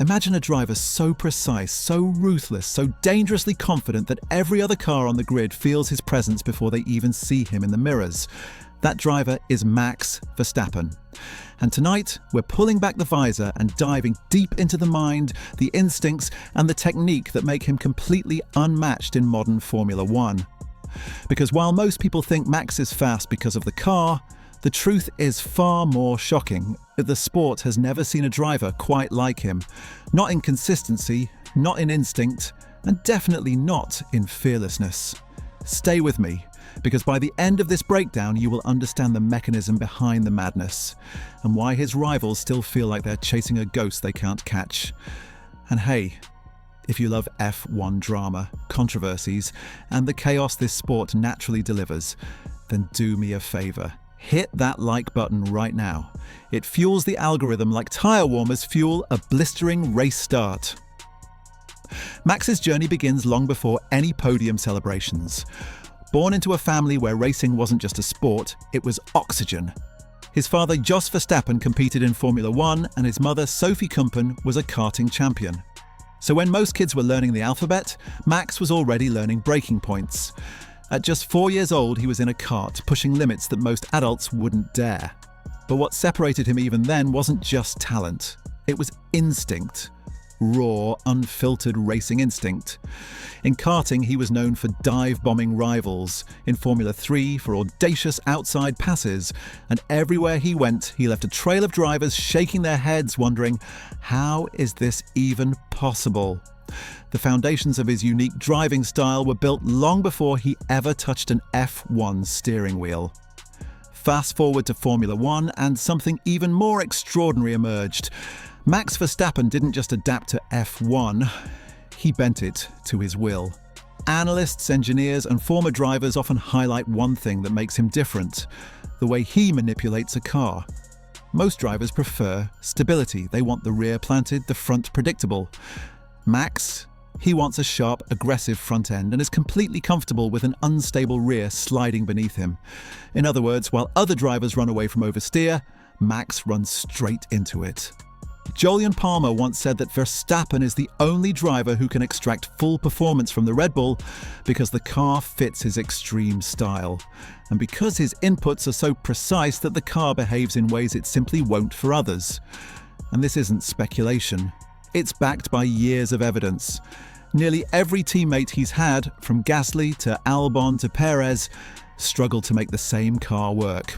Imagine a driver so precise, so ruthless, so dangerously confident that every other car on the grid feels his presence before they even see him in the mirrors. That driver is Max Verstappen. And tonight, we're pulling back the visor and diving deep into the mind, the instincts, and the technique that make him completely unmatched in modern Formula One. Because while most people think Max is fast because of the car, the truth is far more shocking. The sport has never seen a driver quite like him. Not in consistency, not in instinct, and definitely not in fearlessness. Stay with me, because by the end of this breakdown, you will understand the mechanism behind the madness, and why his rivals still feel like they're chasing a ghost they can't catch. And hey, if you love F1 drama, controversies, and the chaos this sport naturally delivers, then do me a favor. Hit that like button right now. It fuels the algorithm like tire warmers fuel a blistering race start. Max's journey begins long before any podium celebrations. Born into a family where racing wasn't just a sport, it was oxygen. His father, Jos Verstappen, competed in Formula One, and his mother, Sophie Kumpen, was a karting champion. So when most kids were learning the alphabet, Max was already learning breaking points. At just 4 years old, he was in a kart, pushing limits that most adults wouldn't dare. But what separated him even then wasn't just talent. It was instinct. Raw, unfiltered racing instinct. In karting, he was known for dive-bombing rivals. In Formula 3, for audacious outside passes. And everywhere he went, he left a trail of drivers shaking their heads, wondering, how is this even possible? The foundations of his unique driving style were built long before he ever touched an F1 steering wheel. Fast forward to Formula One, and something even more extraordinary emerged. Max Verstappen didn't just adapt to F1, he bent it to his will. Analysts, engineers, and former drivers often highlight one thing that makes him different: the way he manipulates a car. Most drivers prefer stability. They want the rear planted, the front predictable. Max, he wants a sharp, aggressive front end and is completely comfortable with an unstable rear sliding beneath him. In other words, while other drivers run away from oversteer, Max runs straight into it. Jolyon Palmer once said that Verstappen is the only driver who can extract full performance from the Red Bull because the car fits his extreme style, and because his inputs are so precise that the car behaves in ways it simply won't for others. And this isn't speculation. It's backed by years of evidence. Nearly every teammate he's had, from Gasly to Albon to Perez, struggled to make the same car work.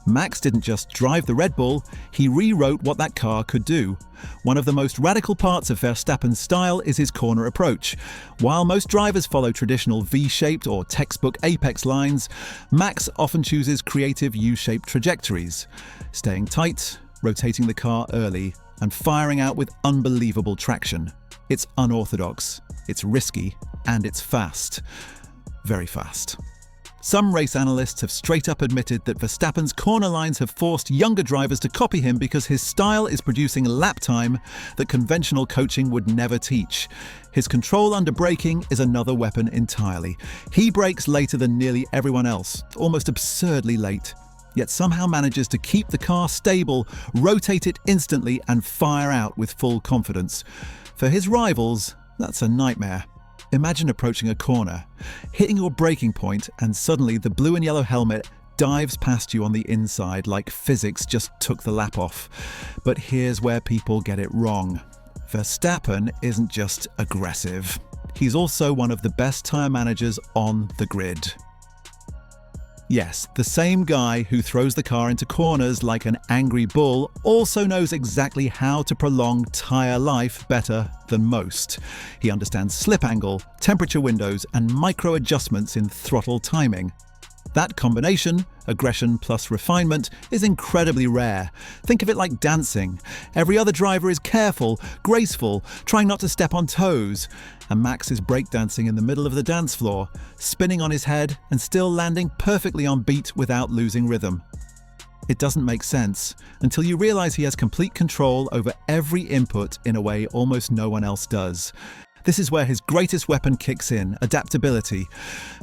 Max didn't just drive the Red Bull, he rewrote what that car could do. One of the most radical parts of Verstappen's style is his corner approach. While most drivers follow traditional V-shaped or textbook apex lines, Max often chooses creative U-shaped trajectories, staying tight, rotating the car early, and firing out with unbelievable traction. It's unorthodox, it's risky, and it's fast. Very fast. Some race analysts have straight up admitted that Verstappen's corner lines have forced younger drivers to copy him because his style is producing lap time that conventional coaching would never teach. His control under braking is another weapon entirely. He brakes later than nearly everyone else, almost absurdly late, yet somehow manages to keep the car stable, rotate it instantly, and fire out with full confidence. For his rivals, that's a nightmare. Imagine approaching a corner, hitting your braking point, and suddenly the blue and yellow helmet dives past you on the inside like physics just took the lap off. But here's where people get it wrong. Verstappen isn't just aggressive. He's also one of the best tyre managers on the grid. Yes, the same guy who throws the car into corners like an angry bull also knows exactly how to prolong tyre life better than most. He understands slip angle, temperature windows, and micro adjustments in throttle timing. That combination, aggression plus refinement, is incredibly rare. Think of it like dancing. Every other driver is careful, graceful, trying not to step on toes. And Max is breakdancing in the middle of the dance floor, spinning on his head and still landing perfectly on beat without losing rhythm. It doesn't make sense until you realize he has complete control over every input in a way almost no one else does. This is where his greatest weapon kicks in, adaptability.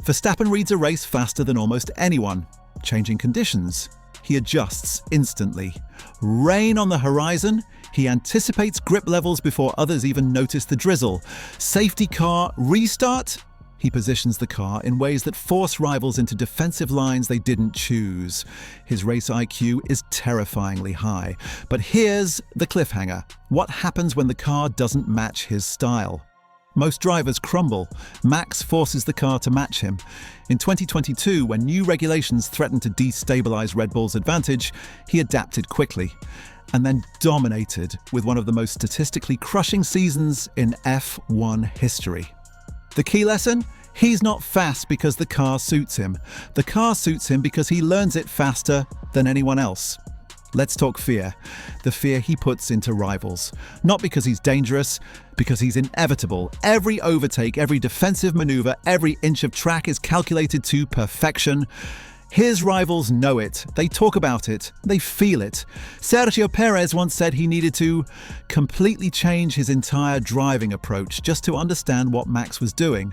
Verstappen reads a race faster than almost anyone. Changing conditions, he adjusts instantly. Rain on the horizon, He anticipates grip levels before others even notice the drizzle. Safety car restart? He positions the car in ways that force rivals into defensive lines they didn't choose. His race IQ is terrifyingly high. But here's the cliffhanger. What happens when the car doesn't match his style? Most drivers crumble. Max forces the car to match him. In 2022, when new regulations threatened to destabilize Red Bull's advantage, he adapted quickly and then dominated with one of the most statistically crushing seasons in F1 history. The key lesson? He's not fast because the car suits him. The car suits him because he learns it faster than anyone else. Let's talk fear. The fear he puts into rivals. Not because he's dangerous, because he's inevitable. Every overtake, every defensive maneuver, every inch of track is calculated to perfection. His rivals know it. They talk about it. They feel it. Sergio Perez once said he needed to completely change his entire driving approach just to understand what Max was doing.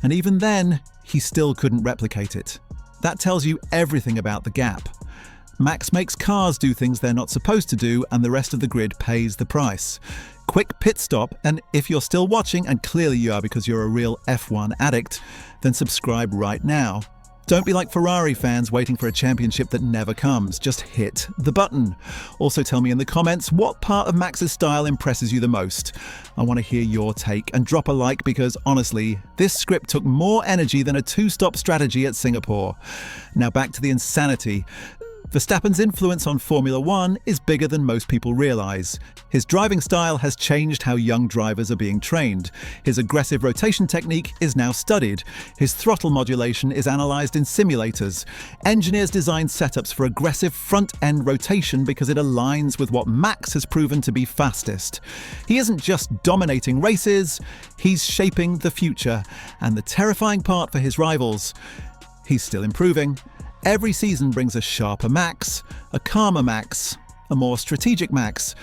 And even then, he still couldn't replicate it. That tells you everything about the gap. Max makes cars do things they're not supposed to do, and the rest of the grid pays the price. Quick pit stop, and if you're still watching, and clearly you are because you're a real F1 addict, then subscribe right now. Don't be like Ferrari fans waiting for a championship that never comes. Just hit the button. Also tell me in the comments what part of Max's style impresses you the most. I want to hear your take, and drop a like because honestly, this script took more energy than a two-stop strategy at Singapore. Now back to the insanity. Verstappen's influence on Formula One is bigger than most people realize. His driving style has changed how young drivers are being trained. His aggressive rotation technique is now studied. His throttle modulation is analyzed in simulators. Engineers design setups for aggressive front-end rotation because it aligns with what Max has proven to be fastest. He isn't just dominating races, he's shaping the future. And the terrifying part for his rivals, he's still improving. Every season brings a sharper Max, a calmer Max, a more strategic Max.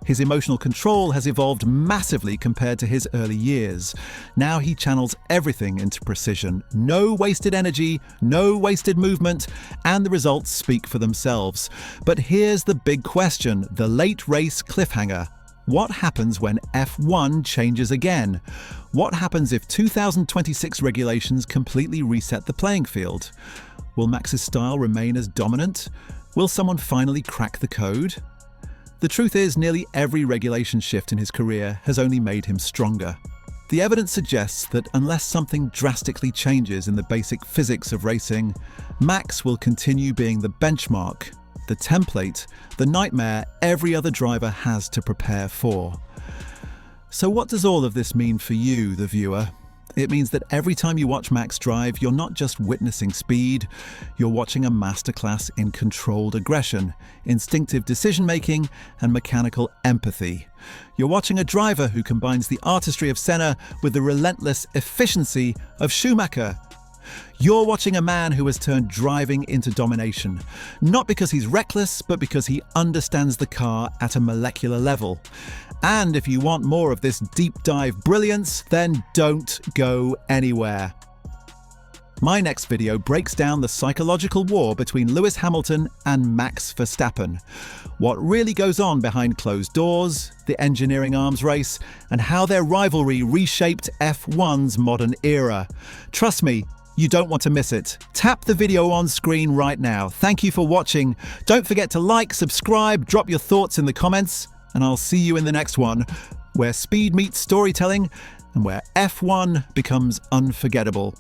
His emotional control has evolved massively compared to his early years. Now he channels everything into precision. No wasted energy, no wasted movement, and the results speak for themselves. But here's the big question, the late race cliffhanger. What happens when F1 changes again? What happens if 2026 regulations completely reset the playing field? Will Max's style remain as dominant? Will someone finally crack the code? The truth is, nearly every regulation shift in his career has only made him stronger. The evidence suggests that unless something drastically changes in the basic physics of racing, Max will continue being the benchmark, the template, the nightmare every other driver has to prepare for. So what does all of this mean for you, the viewer? It means that every time you watch Max drive, you're not just witnessing speed, you're watching a masterclass in controlled aggression, instinctive decision-making, and mechanical empathy. You're watching a driver who combines the artistry of Senna with the relentless efficiency of Schumacher. You're watching a man who has turned driving into domination, not because he's reckless, but because he understands the car at a molecular level. And if you want more of this deep dive brilliance, then don't go anywhere. My next video breaks down the psychological war between Lewis Hamilton and Max Verstappen. What really goes on behind closed doors, the engineering arms race, and how their rivalry reshaped F1's modern era. Trust me, you don't want to miss it. Tap the video on screen right now. Thank you for watching. Don't forget to like, subscribe, drop your thoughts in the comments, and I'll see you in the next one, where speed meets storytelling and where F1 becomes unforgettable.